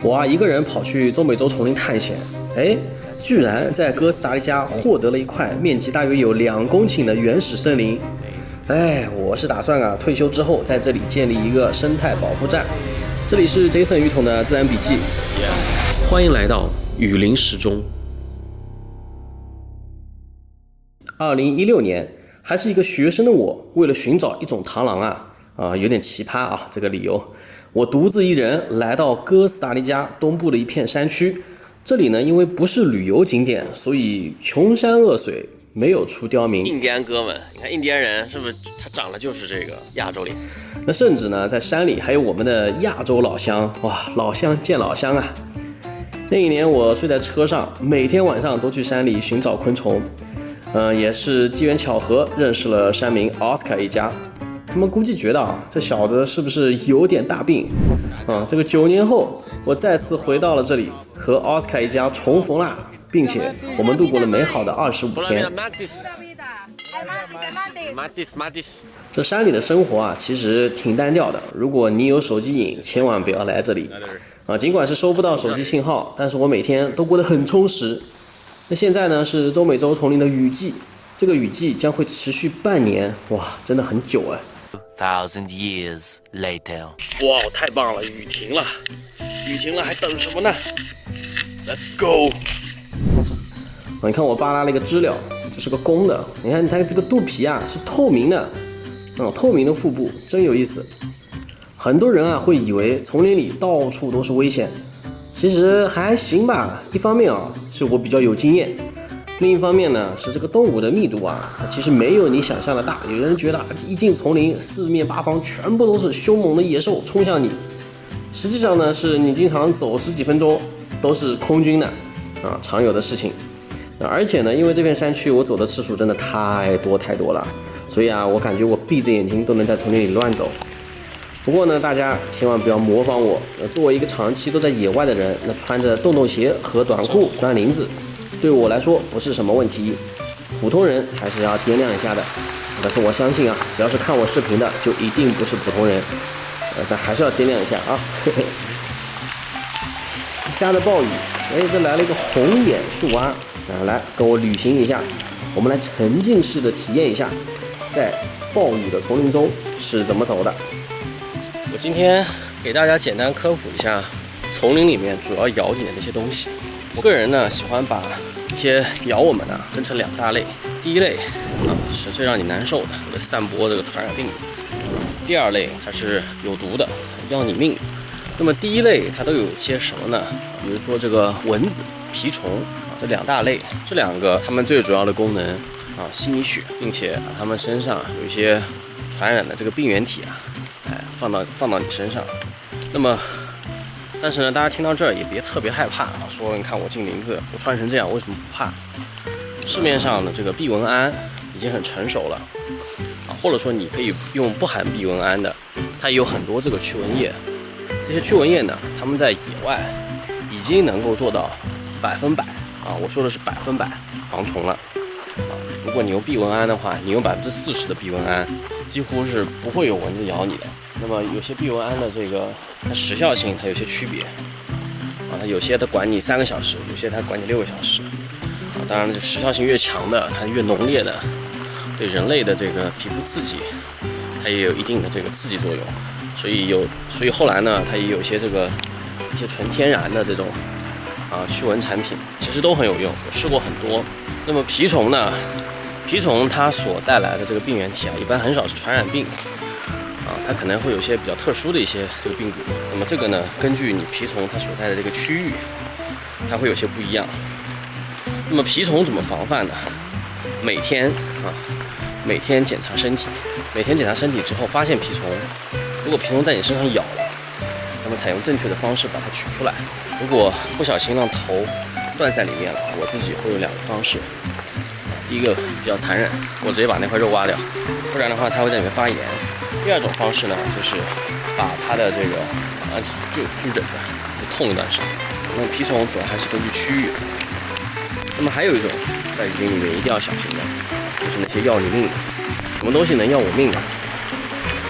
我一个人跑去中美洲丛林探险，居然在哥斯达黎加获得了一块面积大约有2公顷的原始森林。我是打算退休之后在这里建立一个生态保护站。这里是 Jason 鱼桶的自然笔记，欢迎来到雨林时钟。2016年，还是一个学生的我，为了寻找一种螳螂有点奇葩这个理由，我独自一人来到哥斯达黎加东部的一片山区。这里呢，因为不是旅游景点，所以穷山恶水，没有出刁民。印第安哥们，你看印第安人是不是他长得就是这个亚洲脸？那甚至呢，在山里还有我们的亚洲老乡，哇，老乡见老乡啊！那一年我睡在车上，每天晚上都去山里寻找昆虫。也是机缘巧合认识了山民奥斯卡一家。他们估计觉得这小子是不是有点大病？这个9年后，我再次回到了这里，和奥斯卡一家重逢啦，并且我们度过了美好的25天。这山里的生活其实挺单调的。如果你有手机瘾，千万不要来这里尽管是收不到手机信号，但是我每天都过得很充实。那现在呢是中美洲丛林的雨季，这个雨季将会持续半年，哇，真的很久2000 years later， 哇，太棒了，雨停了，还等什么呢 ？Let's go！ 你看我扒拉了一个知了，这是个公的，你看这个肚皮是透明的，透明的腹部，真有意思。很多人会以为丛林里到处都是危险，其实还行吧。一方面是我比较有经验，另一方面呢是这个动物的密度其实没有你想象的大。有人觉得一进丛林，四面八方全部都是凶猛的野兽冲向你，实际上呢是你经常走10几分钟都是空军的常有的事情。而且呢，因为这片山区我走的次数真的太多了，所以我感觉我闭着眼睛都能在丛林里乱走。不过呢，大家千万不要模仿我。作为一个长期都在野外的人，那穿着洞洞鞋和短裤钻林子，对我来说不是什么问题。普通人还是要掂量一下的。但是我相信只要是看我视频的，就一定不是普通人。但还是要掂量一下下着暴雨，这来了一个红眼树蛙来跟我旅行一下，我们来沉浸式的体验一下，在暴雨的丛林中是怎么走的。我今天给大家简单科普一下丛林里面主要咬你的那些东西。我个人呢喜欢把一些咬我们分成2大类。第一类是最让你难受的，或者散播这个传染病的。第二类它是有毒的，要你命。那么第一类它都有些什么呢？比如说这个蚊子、蜱虫这2大类，这2个它们最主要的功能吸你血，并且把它们身上有一些传染的这个病原体放到你身上。那么但是呢，大家听到这儿也别特别害怕说你看我进林子我穿成这样为什么不怕？市面上的这个避蚊胺已经很成熟了或者说你可以用不含避蚊胺的，它也有很多这个驱蚊液。这些驱蚊液呢，它们在野外已经能够做到100%我说的是100%防虫了如果你用避蚊胺的话，你用40%的避蚊胺，几乎是不会有蚊子咬你的。那么有些避蚊胺的这个它时效性它有些区别它有些它管你3个小时，有些它管你6个小时当然就时效性越强的，它越浓烈的，对人类的这个皮肤刺激，它也有一定的这个刺激作用。所以后来呢，它也有一些纯天然的这种驱蚊产品，其实都很有用，我试过很多。那么蜱虫呢？蜱虫它所带来的这个病原体一般很少是传染病它可能会有些比较特殊的一些这个病毒。那么这个呢，根据你蜱虫它所在的这个区域，它会有些不一样。那么蜱虫怎么防范呢？每天检查身体，每天检查身体之后发现蜱虫，如果蜱虫在你身上咬了，那么采用正确的方式把它取出来。如果不小心让头断在里面了，我自己会有2个方式。第一个比较残忍，我直接把那块肉挖掉，不然的话它会在里面发炎。第2种方式呢，就是把它的这个就忍着，就痛一段时间。那么蜱虫主要还是根据区域。那么还有一种在雨林里面一定要小心的，就是那些要你命的。什么东西能要我命的？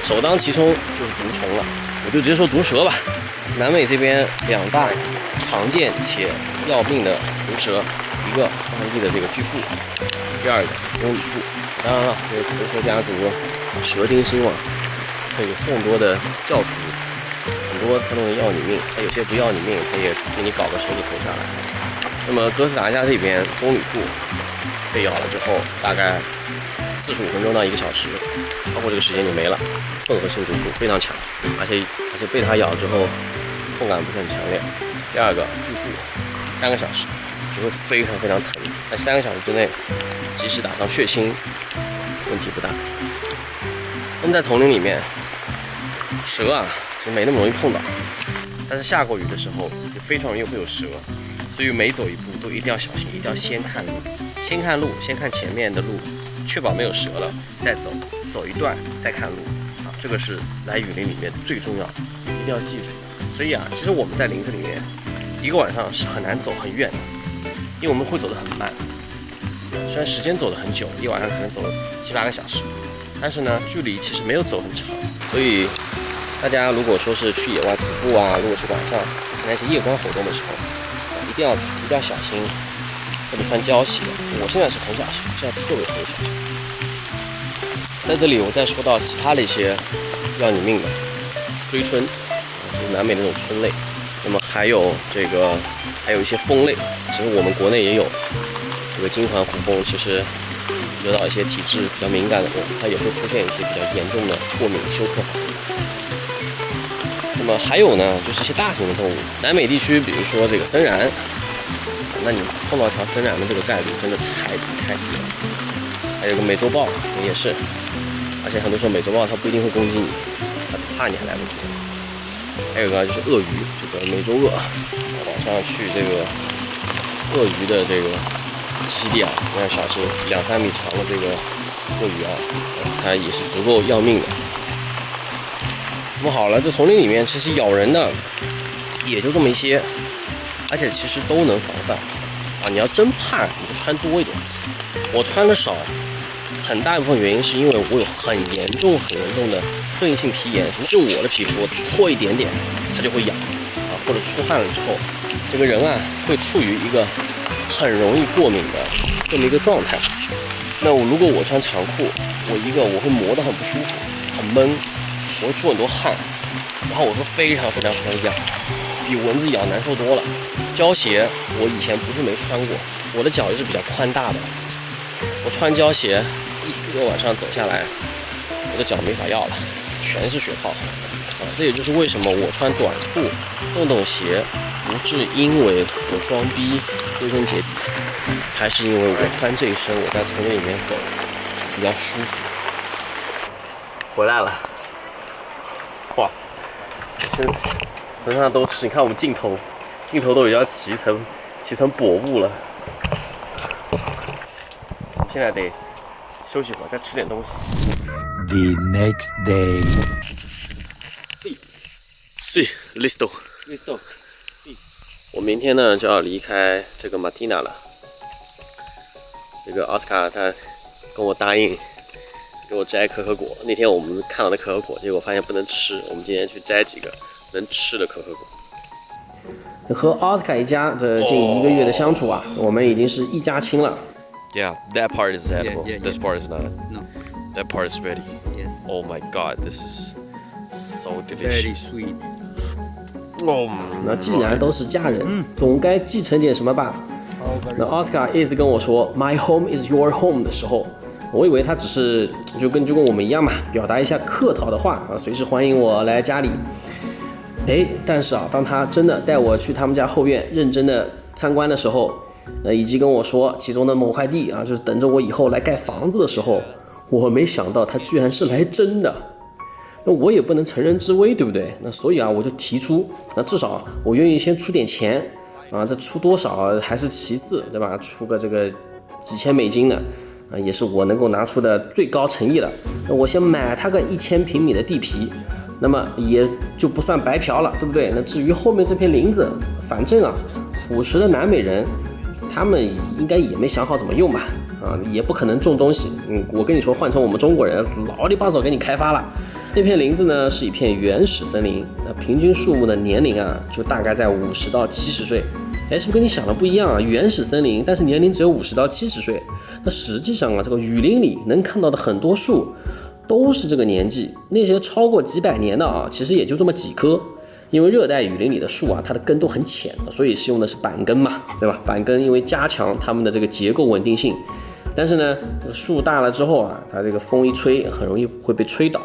首当其冲就是毒虫了。我就直接说毒蛇吧。南美这边2大常见且要命的毒蛇，一个当地的这个巨腹，第二个棕榈腹。当然了，这个毒蛇家族蛇丁兴旺，它有众多的教徒，很多它都能要你命，它有些不要你命，它也给你搞个手指头下来。那么哥斯达黎加这边棕榈腹被咬了之后，大概45分钟到1个小时，超过这个时间就没了。混合性毒素非常强，而且被它咬之后痛感不是很强烈。第二个巨腹3个小时就会非常非常疼，在3个小时之内即使打上血清问题不大。那么在丛林里面，蛇啊其实没那么容易碰到，但是下过雨的时候也非常容易会有蛇，所以每走一步都一定要小心，一定要先看路，先看前面的路，确保没有蛇了再走一段再看路啊，这个是来雨林里面最重要的，一定要记住。所以啊，其实我们在林子里面一个晚上是很难走很远的，因为我们会走得很慢，虽然时间走得很久，一晚上可能走7、8个小时，但是呢距离其实没有走很长。所以大家如果说是去野外徒步啊，如果是晚上参加一些夜观活动的时候，一定要小心，或者穿胶鞋。我现在是很小心，这样特别小心。在这里我再说到其他的一些要你命的锥鹑，就是南美那种鹑类。那么还有一些蜂类，其实我们国内也有这个金环胡蜂，其实惹到一些体质比较敏感的人，它也会出现一些比较严重的过敏休克反应。那么还有呢，就是一些大型的动物，南美地区，比如说这个森蚺，那你碰到一条森蚺的这个概率真的太低了。还有个美洲豹也是，而且很多时候美洲豹它不一定会攻击你，它怕你还来不及。还有个就是鳄鱼，这个美洲鳄，晚上去这个鳄鱼的这个栖息地啊，要小心，2、3米长的这个鳄鱼啊，它也是足够要命的。那么好了，这丛林里面其实咬人的也就这么一些，而且其实都能防范啊。你要真怕，你就穿多一点。我穿的少，很大一部分原因是因为我有很严重的特应性皮炎，什么就我的皮肤破一点点它就会痒啊，或者出汗了之后，这个人啊会处于一个很容易过敏的这么一个状态。那如果我穿长裤，我会磨得很不舒服，很闷。我会出很多汗，然后我会非常痒，比蚊子咬难受多了。胶鞋我以前不是没穿过，我的脚也是比较宽大的，我穿胶鞋一个晚上走下来，我的脚没法要了，全是血泡啊！这也就是为什么我穿短裤、洞鞋不是因为我装逼归根结底，还是因为我穿这一身我在丛林里面走比较舒服。回来了。哇塞，身上都是，你看我们镜头都已经要起一层薄雾了。我们现在得休息会儿，再吃点东西。The next day. Sí, listo. Sí. 我明天呢就要离开这个马蒂娜了。这个奥斯卡他跟我答应。给我摘可可果，那天我们看到的可可果，结果发现不能吃，我们今天去摘几个能吃的可可果。和奥斯卡一家这近1个月的相处啊，我们已经是一家亲了。Yeah, that part is edible. Yeah. This part is not. No. That part is ready. Yes. Oh my god, this is so Very delicious. sweet. 那既然都是家人，总该继承点什么吧？那奥斯卡一直跟我说 "My home is your home" 的时候。我以为他只是就跟我们一样嘛，表达一下客套的话啊，随时欢迎我来家里。但是啊，当他真的带我去他们家后院认真的参观的时候，以及跟我说其中的某块地啊，就是等着我以后来盖房子的时候，我没想到他居然是来真的。那我也不能乘人之危，对不对？那所以啊，我就提出，那至少我愿意先出点钱啊，这出多少还是其次，对吧？出个这个几千美金的。也是我能够拿出的最高诚意了。那我先买他个1000平米的地皮，那么也就不算白嫖了，对不对？那至于后面这片林子，反正啊，朴实的南美人，他们应该也没想好怎么用吧？也不可能种东西。我跟你说，换成我们中国人，老里八早给你开发了。那片林子呢是一片原始森林，那平均树木的年龄啊就大概在50到70岁。哎，是不是跟你想的不一样啊？原始森林，但是年龄只有50到70岁。那实际上啊，这个雨林里能看到的很多树都是这个年纪，那些超过几百年的啊，其实也就这么几棵。因为热带雨林里的树啊，它的根都很浅，所以是用的是板根嘛，对吧？板根因为加强它们的这个结构稳定性，但是呢，这个树大了之后啊，它这个风一吹，很容易会被吹倒。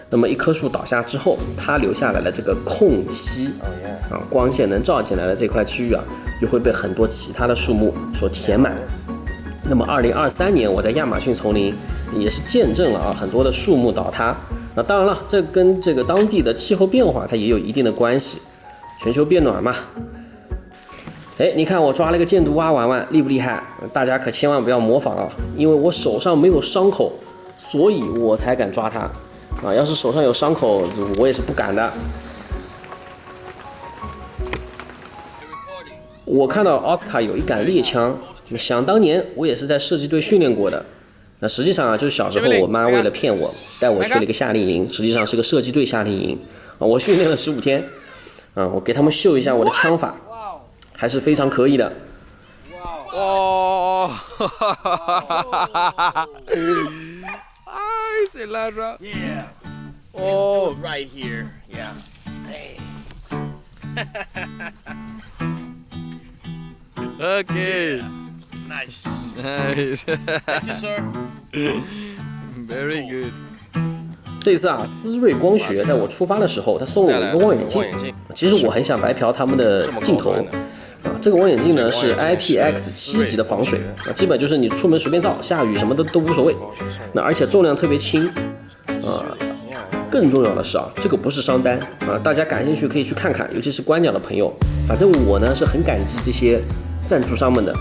那么一棵树倒下之后，它留下来的这个空隙啊，光线能照进来的这块区域啊，又会被很多其他的树木所填满。那么2023年，我在亚马逊丛林也是见证了啊很多的树木倒塌。那当然了，这跟这个当地的气候变化它也有一定的关系，全球变暖嘛。哎，你看我抓了一个箭毒蛙玩玩，厉不厉害？大家可千万不要模仿啊，因为我手上没有伤口，所以我才敢抓它。啊，要是手上有伤口，我也是不敢的。我看到奥斯卡有一杆猎枪，想当年我也是在射击队训练过的。那实际上啊，就是小时候我妈为了骗我，带我去了一个夏令营，实际上是个射击队夏令营。啊，我训练了15天。我给他们秀一下我的枪法，还是非常可以的。哦，哈哈哈哈哈哈！哎，谁来着 Yeah. Oh, Right here. Yeah. Hey. okay. Nice. Nice. Thank you, sir. Very good. 这次啊，思锐光学在我出发的时候，他送了我一个望远镜。其实我很想白嫖他们的镜头。这个望远镜呢是 IPX7级的防水，基本就是你出门随便照，下雨什么的都无所谓。那而且重量特别轻，更重要的是啊，这个不是商单啊，大家感兴趣可以去看看，尤其是观鸟的朋友。反正我呢是很感激这些赞助商们的。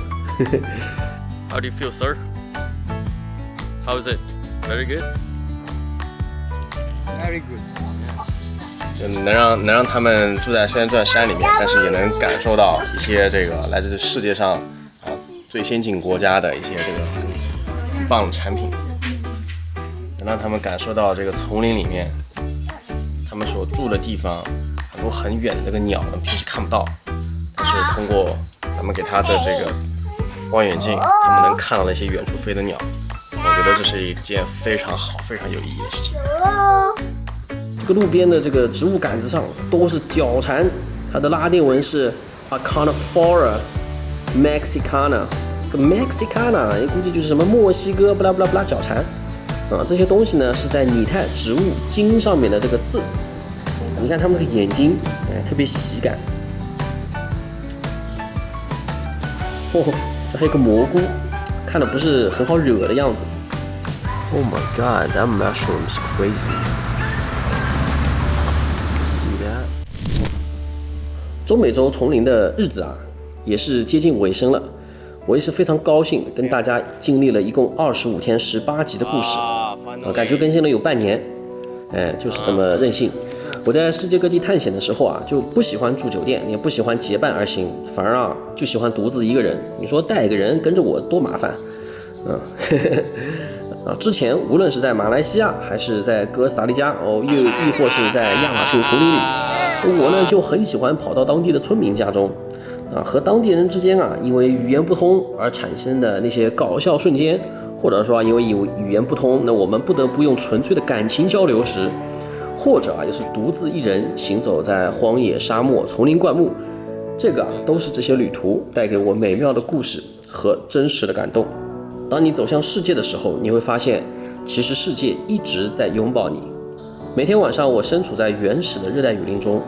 How do you feel, sir? How is it? Very good. Very good. 就能让他们住在虽然住在山里面，但是也能感受到一些这个来自世界上最先进国家的一些这个很棒的产品，能让他们感受到这个丛林里面他们所住的地方很多很远的这个鸟呢，平时看不到，但是通过咱们给他的这个望远镜，他们能看到那些远处飞的鸟。我觉得这是一件非常好、非常有意义的事情。这个路边的这个植物杆子上都是角蝉，它的拉丁文是 Acanthophora mexicana。这个 mexicana 也估计就是什么墨西哥不拉不拉不拉角蝉啊，这些东西呢是在拟态植物茎上面的这个刺。你看它们这个眼睛，特别喜感。哦，这还有个蘑菇，看的不是很好惹的样子。Oh my god, that mushroom is crazy. See that? 中美洲丛林的日子啊，也是接近尾声了。我也是非常高兴，跟大家经历了一共25天18集的故事，感觉更新了有半年。就是这么任性。我在世界各地探险的时候啊，就不喜欢住酒店，也不喜欢结伴而行，反而啊就喜欢独自一个人。你说带一个人跟着我多麻烦，之前无论是在马来西亚还是在哥斯达黎加，亦或是在亚马逊丛林里，我呢就很喜欢跑到当地的村民家中，和当地人之间啊因为语言不通而产生的那些搞笑瞬间，或者说因为语言不通，那我们不得不用纯粹的感情交流时，或者也是独自一人行走在荒野、沙漠、丛林、灌木，这个都是这些旅途带给我美妙的故事和真实的感动。当你走向世界的时候，你会发现，其实世界一直在拥抱你。每天晚上，我身处在原始的热带雨林中，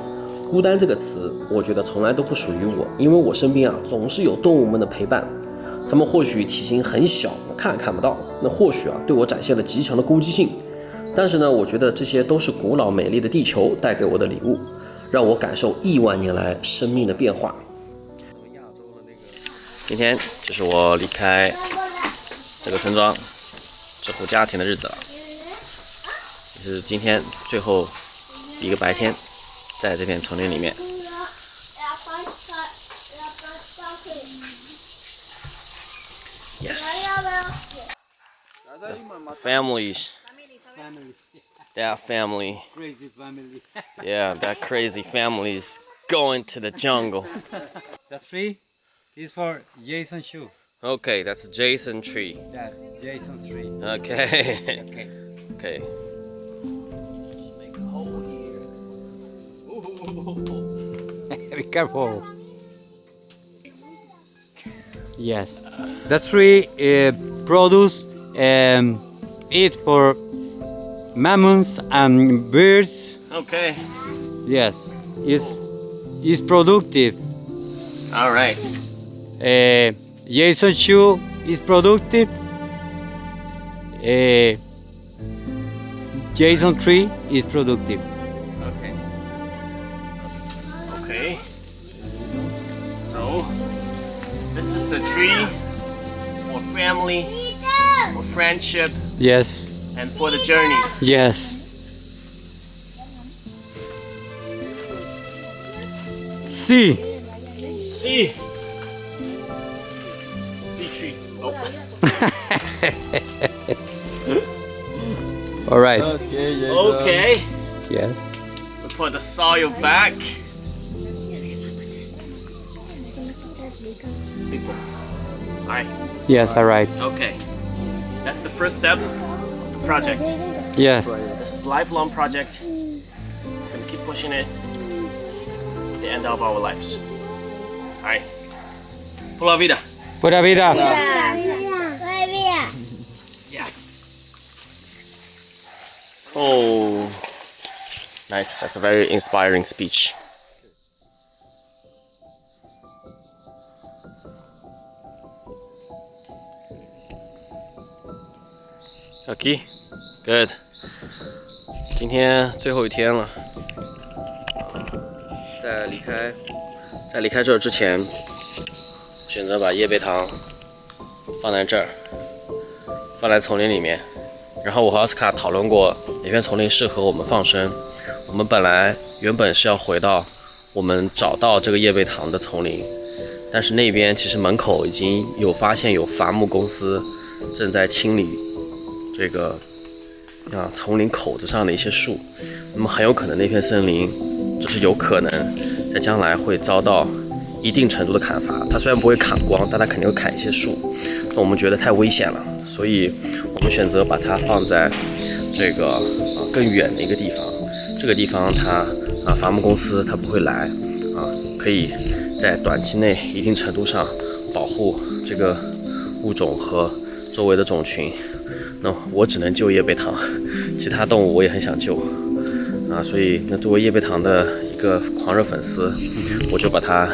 孤单这个词，我觉得从来都不属于我，因为我身边总是有动物们的陪伴。它们或许体型很小，看不到，那或许对我展现了极强的攻击性。但是呢，我觉得这些都是古老美丽的地球带给我的礼物，让我感受亿万年来生命的变化。今天就是我离开这个村庄这户家庭的日子了，也是今天最后一个白天，在这片丛林里面。Yes. Families. that family. Crazy family. Yeah, that crazy family is going to the jungle. The tree is for Jason Shoe. Okay, that's Jason tree. That's Jason tree. Okay. Okay. Okay. Be careful. Yes. The tree produce eat for mammals and birds. Okay. Yes. Is productive. All right. Jason Shoe is productive. Jason tree is productive. Okay. Okay. So, this is the tree for family, for friendship, Yes. and for the journey. Yes. See. See. See tree. Oh. All right. Okay. Yes. We put the soil back. People. Alright. Yes. All right. Okay. That's the first step of the project. Yes. This is a lifelong project. We're gonna keep pushing it to the end of our lives. Alright. Pura vida. Pura vida. Oh. Nice. That's a very inspiring speech. Okay, good. 今天最后一天了，在离开这儿之前，选择把叶贝糖放在这儿，放在丛林里面。然后我和奥斯卡讨论过哪片丛林适合我们放生。我们原本是要回到我们找到这个叶贝糖的丛林，但是那边其实门口已经发现有伐木公司正在清理这个丛林口子上的一些树，那么很有可能那片森林就是有可能在将来会遭到一定程度的砍伐。它虽然不会砍光，但它肯定会砍一些树。那我们觉得太危险了，所以我们选择把它放在这个更远的一个地方。这个地方它伐木公司它不会来可以在短期内一定程度上保护这个物种和周围的种群。那我只能救叶贝糖，其他动物我也很想救所以那作为叶贝糖的一个狂热粉丝，我就把它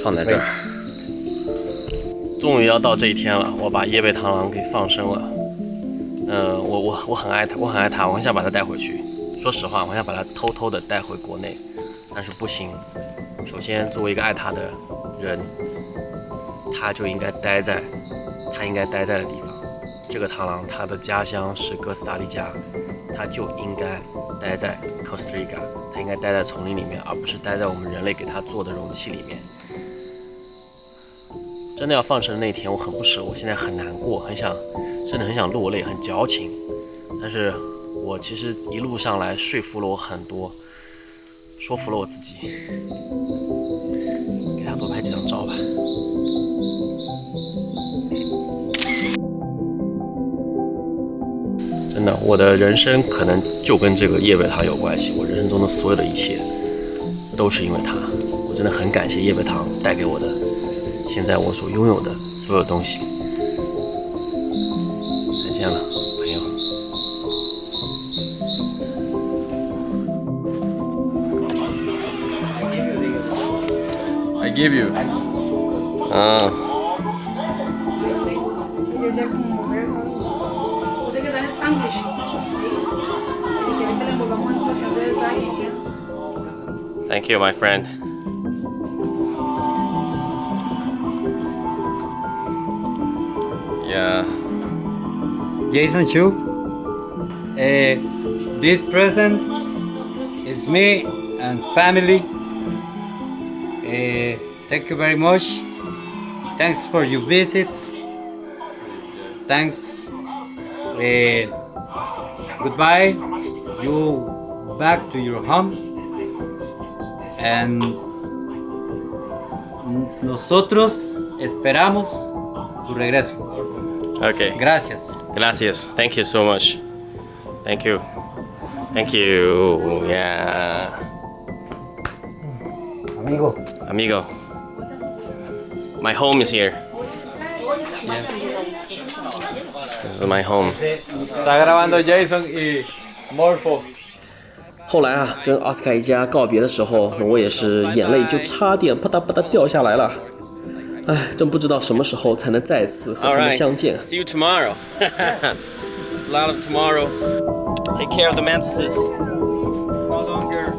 放在这儿。终于要到这一天了，我把叶贝螳螂给放生了。我很爱它，我很想把它带回去。说实话，我想把它偷偷的带回国内，但是不行。首先，作为一个爱它的人，它应该待在的地方。这个螳螂，它的家乡是哥斯达黎加，它就应该待在哥斯达黎加，它应该待在丛林里面，而不是待在我们人类给它做的容器里面。真的要放生的那天，我很不舍，我现在很难过，真的很想落泪，很矫情。但是我其实一路上来说服了我很多，说服了我自己。给他多拍几张照吧。真的，我的人生可能就跟这个叶贝糖有关系。我人生中的所有的一切，都是因为它。我真的很感谢叶贝糖带给我的，现在我所拥有的所有东西。再见了，朋友。I give you. Você quiser em Spanglish. Si quieren que le envolvamos en situación de detalle. Thank you, my friend. Yeah. Jason Chu, this present is me and family. Thank you very much. Thanks for your visit. Thanks. Goodbye. you back to your home, and nosotros esperamos tu regreso. Okay. Gracias. Gracias. Thank you so much. Thank you. Thank you. Yeah. Amigo. My home is here. This is my home. Está grabando Jason y Morpho.后来啊，跟奥斯卡一家告别的时候，我也是眼泪就差点啪嗒啪嗒掉下来了。唉，真不知道什么时候才能再次和他们相见。See you tomorrow. It's a lot of tomorrow. Take care of the mantises. No longer.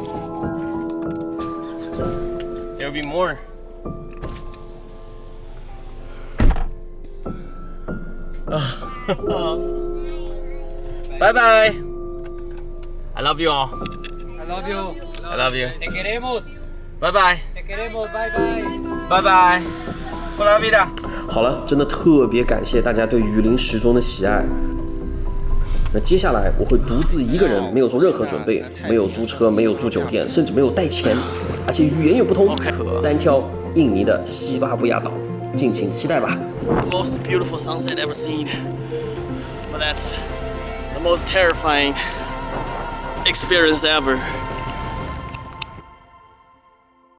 There will be more. Bye bye. I love you all. I love you. I love you. Te queremos. Bye bye. Te queremos. Bye bye. Bye bye. Pura vida. 好了，真的特别感谢大家对雨林时钟的喜爱。那接下来我会独自一个人，没有做任何准备，没有租车，没有住酒店，甚至没有带钱，而且语言也不通，单挑印尼的西巴布亚岛，敬请期待吧。Most beautiful sunset ever seen. But that's the most terrifying experience ever.